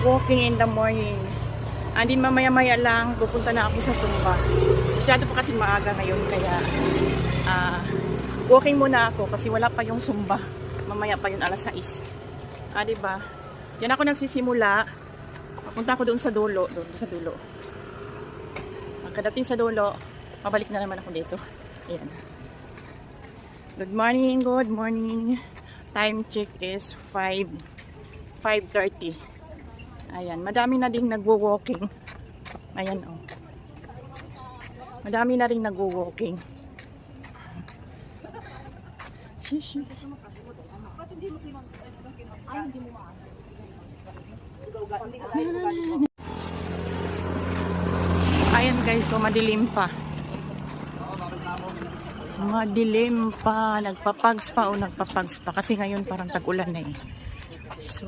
walking in the morning. And din mamaya-maya lang, pupunta na ako sa Zumba. Masyado pa kasi maaga ngayon, kaya walking muna ako kasi wala pa yung Zumba. Mamaya pa yun, alas 6. Diba? Yan ako nagsisimula. Papunta ako doon sa dulo. Pagkadating sa dulo, pabalik na naman ako dito. Ayan. Good morning, good morning. Time check is 5:30. Ayan, madami na ding nagwo-walking. Ayan, oh. Madami na ring nagwo-walking. Ayan guys, so madilim pa. Madilim pa. Nagpapags pa kasi ngayon parang tag-ulan na eh.